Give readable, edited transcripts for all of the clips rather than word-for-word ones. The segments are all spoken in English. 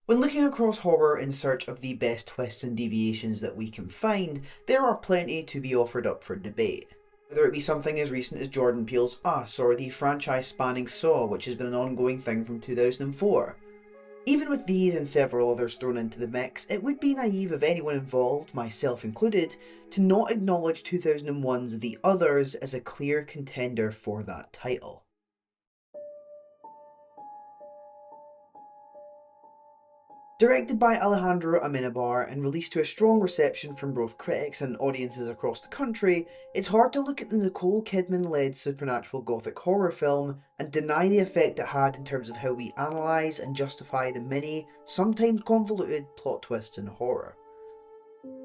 When looking across horror in search of the best twists and deviations that we can find, there are plenty to be offered up for debate. Whether it be something as recent as Jordan Peele's Us, or the franchise-spanning Saw, which has been an ongoing thing from 2004. Even with these and several others thrown into the mix, it would be naive of anyone involved, myself included, to not acknowledge 2001's The Others as a clear contender for that title. Directed by Alejandro Amenábar and released to a strong reception from both critics and audiences across the country, it's hard to look at the Nicole Kidman-led supernatural gothic horror film and deny the effect it had in terms of how we analyse and justify the many, sometimes convoluted, plot twists in horror.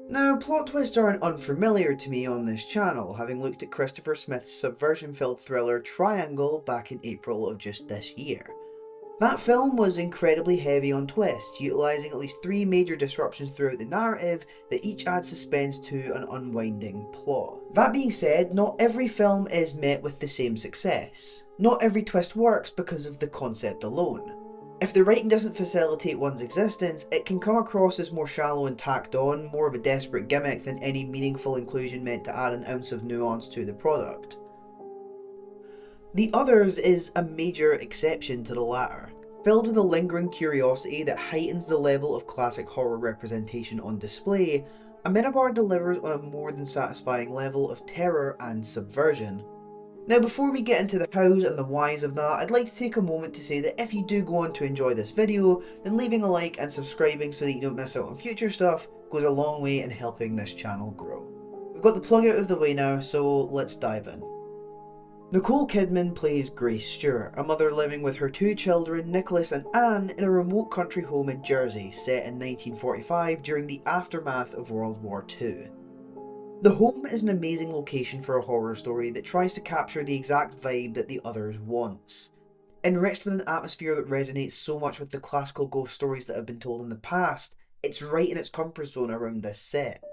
Now, plot twists aren't unfamiliar to me on this channel, having looked at Christopher Smith's subversion-filled thriller Triangle back in April of just this year. That film was incredibly heavy on twists, utilising at least 3 major disruptions throughout the narrative that each add suspense to an unwinding plot. That being said, not every film is met with the same success. Not every twist works because of the concept alone. If the writing doesn't facilitate one's existence, it can come across as more shallow and tacked on, more of a desperate gimmick than any meaningful inclusion meant to add an ounce of nuance to the product. The Others is a major exception to the latter. Filled with a lingering curiosity that heightens the level of classic horror representation on display, Amenábar delivers on a more than satisfying level of terror and subversion. Now, before we get into the hows and the whys of that, I'd like to take a moment to say that if you do go on to enjoy this video, then leaving a like and subscribing so that you don't miss out on future stuff goes a long way in helping this channel grow. We've got the plug out of the way now, so let's dive in. Nicole Kidman plays Grace Stewart, a mother living with her 2 children, Nicholas and Anne, in a remote country home in Jersey, set in 1945 during the aftermath of World War II. The home is an amazing location for a horror story that tries to capture the exact vibe that The Others wants. Enriched with an atmosphere that resonates so much with the classical ghost stories that have been told in the past, it's right in its comfort zone around this set.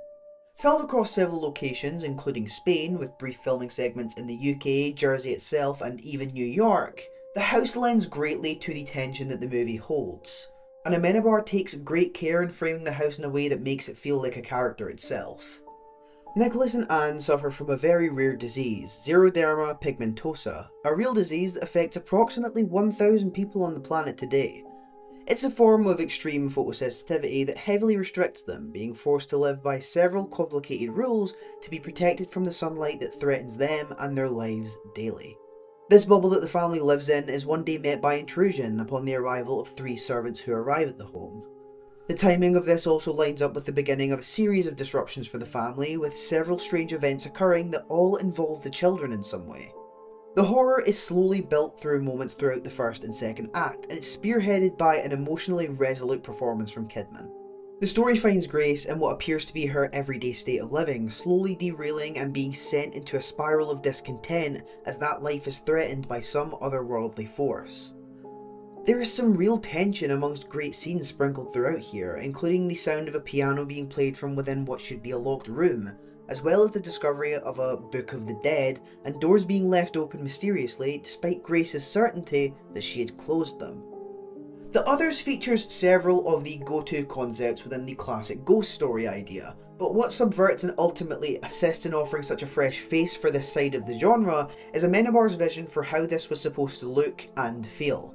Filmed across several locations, including Spain, with brief filming segments in the UK, Jersey itself, and even New York, the house lends greatly to the tension that the movie holds. And Amenábar takes great care in framing the house in a way that makes it feel like a character itself. Nicholas and Anne suffer from a very rare disease, xeroderma pigmentosa, a real disease that affects approximately 1,000 people on the planet today. It's a form of extreme photosensitivity that heavily restricts them, being forced to live by several complicated rules to be protected from the sunlight that threatens them and their lives daily. This bubble that the family lives in is one day met by intrusion upon the arrival of 3 servants who arrive at the home. The timing of this also lines up with the beginning of a series of disruptions for the family, with several strange events occurring that all involve the children in some way. The horror is slowly built through moments throughout the first and second act, and it's spearheaded by an emotionally resolute performance from Kidman. The story finds Grace in what appears to be her everyday state of living, slowly derailing and being sent into a spiral of discontent as that life is threatened by some otherworldly force. There is some real tension amongst great scenes sprinkled throughout here, including the sound of a piano being played from within what should be a locked room, as well as the discovery of a Book of the Dead and doors being left open mysteriously despite Grace's certainty that she had closed them. The Others features several of the go-to concepts within the classic ghost story idea, but what subverts and ultimately assists in offering such a fresh face for this side of the genre is Amenábar's vision for how this was supposed to look and feel.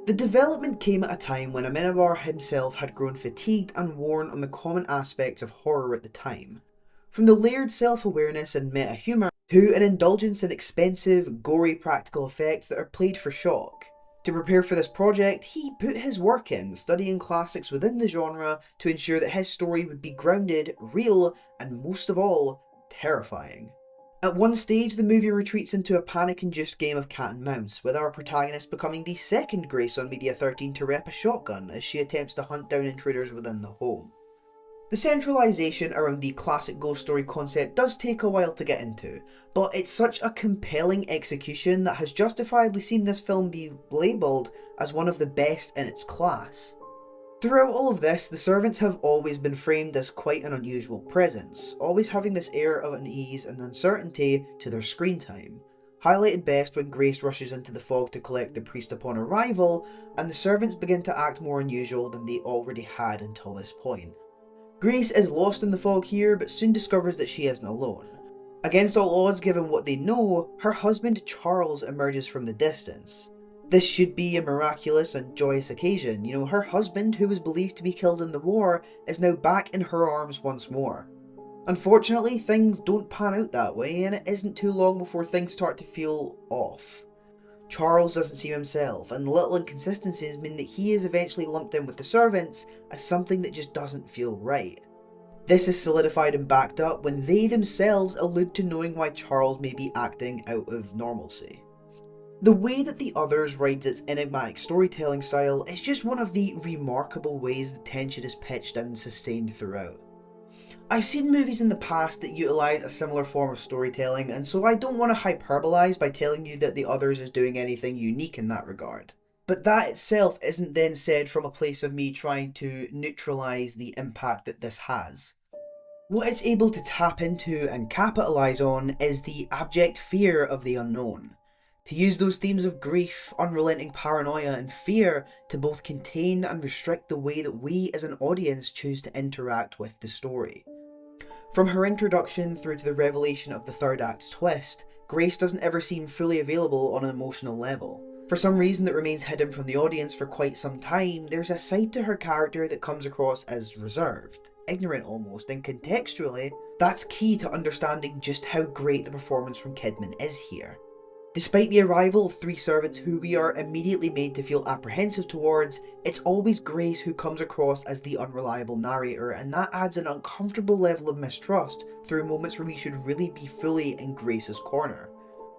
The development came at a time when Amenábar himself had grown fatigued and worn on the common aspects of horror at the time. From the layered self-awareness and meta-humour to an indulgence in expensive, gory practical effects that are played for shock. To prepare for this project, he put his work in, studying classics within the genre to ensure that his story would be grounded, real, and most of all, terrifying. At one stage, the movie retreats into a panic-induced game of cat and mouse, with our protagonist becoming the second Grace on Media 13 to rep a shotgun as she attempts to hunt down intruders within the home. The centralisation around the classic ghost story concept does take a while to get into, but it's such a compelling execution that has justifiably seen this film be labelled as one of the best in its class. Throughout all of this, the servants have always been framed as quite an unusual presence, always having this air of unease and uncertainty to their screen time. highlighted best when Grace rushes into the fog to collect the priest upon arrival, and the servants begin to act more unusual than they already had until this point. Grace is lost in the fog here, but soon discovers that she isn't alone. Against all odds given what they know, her husband Charles emerges from the distance. This should be a miraculous and joyous occasion. Her husband, who was believed to be killed in the war, is now back in her arms once more. Unfortunately, things don't pan out that way, and it isn't too long before things start to feel off. Charles doesn't seem himself, and little inconsistencies mean that he is eventually lumped in with the servants as something that just doesn't feel right. This is solidified and backed up when they themselves allude to knowing why Charles may be acting out of normalcy. The way that The Others rides its enigmatic storytelling style is just one of the remarkable ways the tension is pitched and sustained throughout. I've seen movies in the past that utilise a similar form of storytelling, and so I don't want to hyperbolise by telling you that The Others is doing anything unique in that regard. But that itself isn't then said from a place of me trying to neutralise the impact that this has. What it's able to tap into and capitalise on is the abject fear of the unknown. To use those themes of grief, unrelenting paranoia and fear to both contain and restrict the way that we as an audience choose to interact with the story. From her introduction through to the revelation of the third act's twist, Grace doesn't ever seem fully available on an emotional level. For some reason that remains hidden from the audience for quite some time, there's a side to her character that comes across as reserved, ignorant almost, and contextually, that's key to understanding just how great the performance from Kidman is here. Despite the arrival of three servants who we are immediately made to feel apprehensive towards, it's always Grace who comes across as the unreliable narrator, and that adds an uncomfortable level of mistrust through moments where we should really be fully in Grace's corner.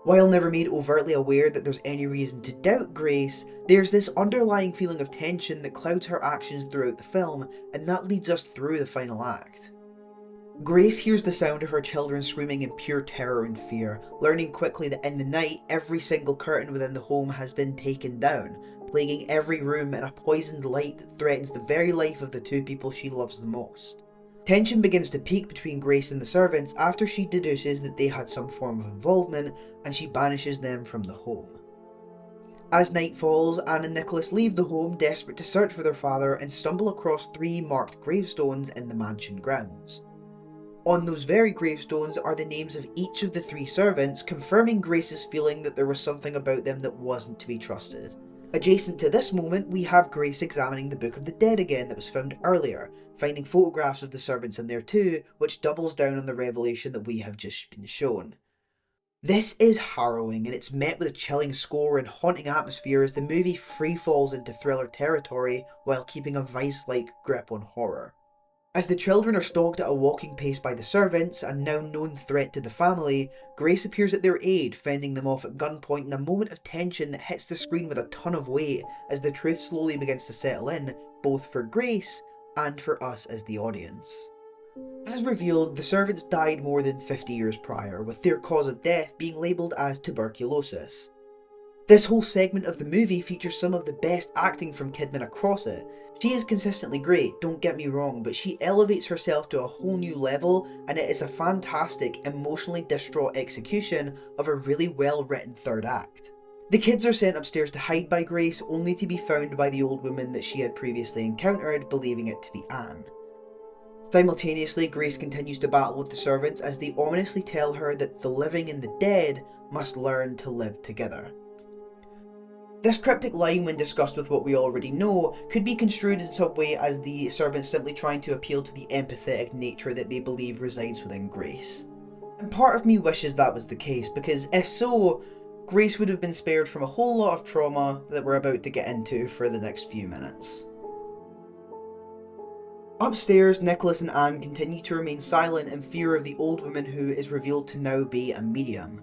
While never made overtly aware that there's any reason to doubt Grace, there's this underlying feeling of tension that clouds her actions throughout the film, and that leads us through the final act. Grace hears the sound of her children screaming in pure terror and fear, learning quickly that in the night, every single curtain within the home has been taken down, plaguing every room in a poisoned light that threatens the very life of the two people she loves the most. Tension begins to peak between Grace and the servants after she deduces that they had some form of involvement, and she banishes them from the home. As night falls, Anne and Nicholas leave the home desperate to search for their father and stumble across 3 marked gravestones in the mansion grounds. On those very gravestones are the names of each of the 3 servants, confirming Grace's feeling that there was something about them that wasn't to be trusted. Adjacent to this moment, we have Grace examining the Book of the Dead again that was found earlier, finding photographs of the servants in there too, which doubles down on the revelation that we have just been shown. This is harrowing, and it's met with a chilling score and haunting atmosphere as the movie free falls into thriller territory while keeping a vice-like grip on horror. As the children are stalked at a walking pace by the servants, a now known threat to the family, Grace appears at their aid, fending them off at gunpoint in a moment of tension that hits the screen with a ton of weight as the truth slowly begins to settle in, both for Grace and for us as the audience. As revealed, the servants died more than 50 years prior, with their cause of death being labelled as tuberculosis. This whole segment of the movie features some of the best acting from Kidman across it. She is consistently great, don't get me wrong, but she elevates herself to a whole new level, and it is a fantastic, emotionally distraught execution of a really well written third act. The kids are sent upstairs to hide by Grace, only to be found by the old woman that she had previously encountered, believing it to be Anne. Simultaneously, Grace continues to battle with the servants as they ominously tell her that the living and the dead must learn to live together. This cryptic line, when discussed with what we already know, could be construed in some way as the servants simply trying to appeal to the empathetic nature that they believe resides within Grace. And part of me wishes that was the case, because if so, Grace would have been spared from a whole lot of trauma that we're about to get into for the next few minutes. Upstairs, Nicholas and Anne continue to remain silent in fear of the old woman who is revealed to now be a medium.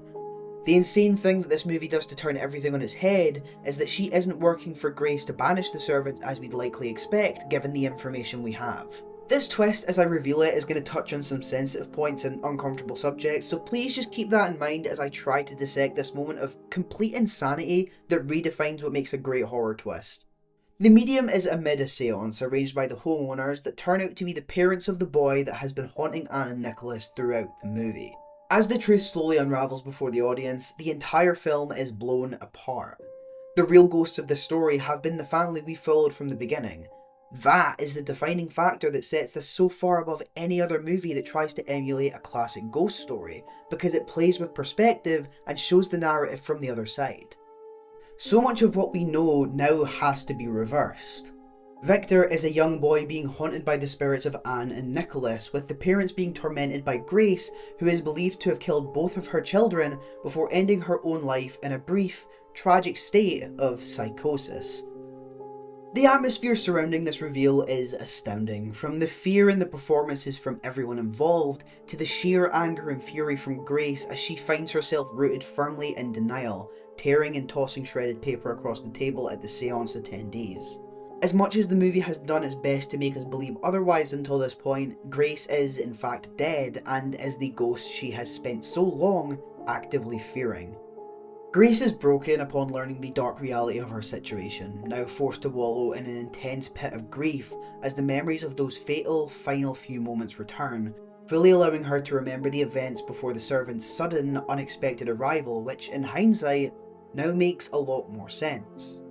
The insane thing that this movie does to turn everything on its head is that she isn't working for Grace to banish the servants as we'd likely expect given the information we have. This twist, as I reveal it, is going to touch on some sensitive points and uncomfortable subjects, so please just keep that in mind as I try to dissect this moment of complete insanity that redefines what makes a great horror twist. The medium is amid a seance arranged by the homeowners that turn out to be the parents of the boy that has been haunting Anne and Nicholas throughout the movie. As the truth slowly unravels before the audience, the entire film is blown apart. The real ghosts of this story have been the family we followed from the beginning. That is the defining factor that sets this so far above any other movie that tries to emulate a classic ghost story, because it plays with perspective and shows the narrative from the other side. So much of what we know now has to be reversed. Victor is a young boy being haunted by the spirits of Anne and Nicholas, with the parents being tormented by Grace, who is believed to have killed both of her children before ending her own life in a brief, tragic state of psychosis. The atmosphere surrounding this reveal is astounding, from the fear in the performances from everyone involved, to the sheer anger and fury from Grace as she finds herself rooted firmly in denial, tearing and tossing shredded paper across the table at the seance attendees. As much as the movie has done its best to make us believe otherwise until this point, Grace is in fact dead and is the ghost she has spent so long actively fearing. Grace is broken upon learning the dark reality of her situation, now forced to wallow in an intense pit of grief as the memories of those fatal final few moments return, fully allowing her to remember the events before the servant's sudden, unexpected arrival, which in hindsight now makes a lot more sense.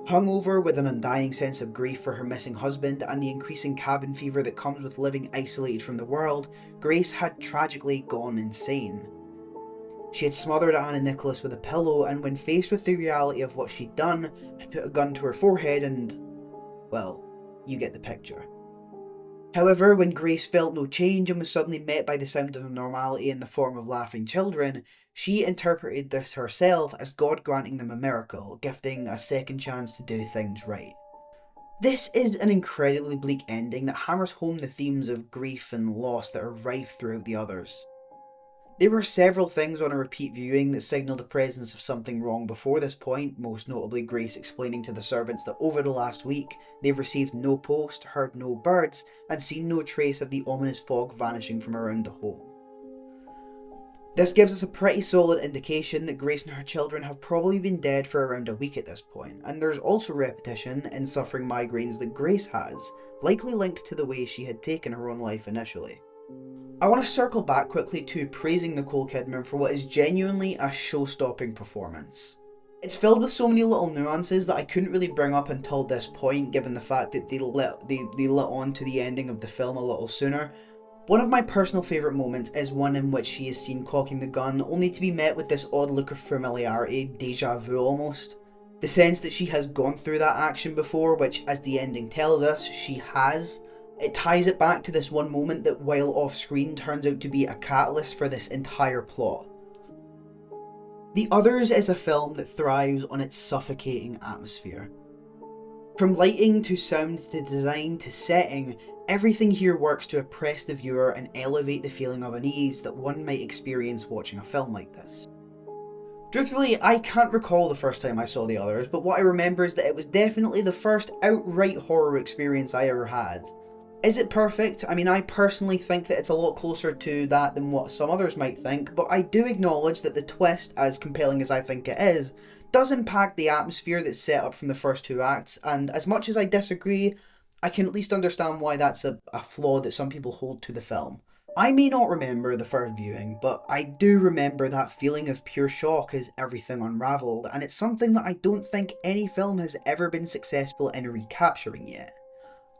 Hungover with an undying sense of grief for her missing husband and the increasing cabin fever that comes with living isolated from the world, Grace had tragically gone insane. She had smothered Anne and Nicholas with a pillow, and when faced with the reality of what she'd done, had put a gun to her forehead and, well, you get the picture. However, when Grace felt no change and was suddenly met by the sound of normality in the form of laughing children, she interpreted this herself as God granting them a miracle, gifting a second chance to do things right. This is an incredibly bleak ending that hammers home the themes of grief and loss that are rife throughout the others. There were several things on a repeat viewing that signalled the presence of something wrong before this point, most notably Grace explaining to the servants that over the last week they've received no post, heard no birds, and seen no trace of the ominous fog vanishing from around the home. This gives us a pretty solid indication that Grace and her children have probably been dead for around a week at this point, and there's also repetition in suffering migraines that Grace has, likely linked to the way she had taken her own life initially. I want to circle back quickly to praising Nicole Kidman for what is genuinely a show-stopping performance. It's filled with so many little nuances that I couldn't really bring up until this point, given the fact that they lit on to the ending of the film a little sooner. One of my personal favourite moments is one in which she is seen cocking the gun, only to be met with this odd look of familiarity, deja vu almost. The sense that she has gone through that action before, which, as the ending tells us, she has. It ties it back to this one moment that, while off screen, turns out to be a catalyst for this entire plot. The Others is a film that thrives on its suffocating atmosphere. From lighting to sound to design to setting, everything here works to oppress the viewer and elevate the feeling of unease that one might experience watching a film like this. Truthfully, I can't recall the first time I saw The Others, but what I remember is that it was definitely the first outright horror experience I ever had. Is it perfect? I mean, I personally think that it's a lot closer to that than what some others might think, but I do acknowledge that the twist, as compelling as I think it is, does impact the atmosphere that's set up from the first two acts, and as much as I disagree, I can at least understand why that's a flaw that some people hold to the film. I may not remember the first viewing, but I do remember that feeling of pure shock as everything unravelled, and it's something that I don't think any film has ever been successful in recapturing yet.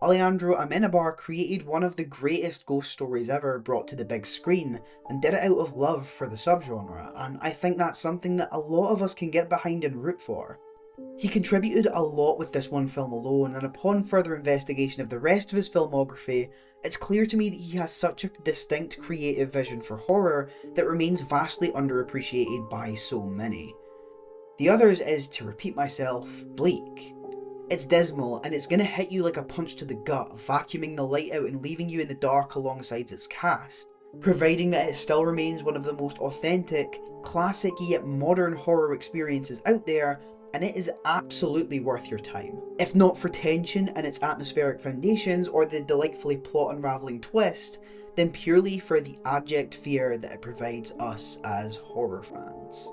Alejandro Amenábar created one of the greatest ghost stories ever brought to the big screen, and did it out of love for the subgenre, and I think that's something that a lot of us can get behind and root for. He contributed a lot with this one film alone, and upon further investigation of the rest of his filmography, it's clear to me that he has such a distinct creative vision for horror that remains vastly underappreciated by so many. The Others is, to repeat myself, bleak. It's dismal, and it's going to hit you like a punch to the gut, vacuuming the light out and leaving you in the dark alongside its cast, providing that it still remains one of the most authentic, classic yet modern horror experiences out there, and it is absolutely worth your time. If not for tension and its atmospheric foundations or the delightfully plot unravelling twist, then purely for the abject fear that it provides us as horror fans.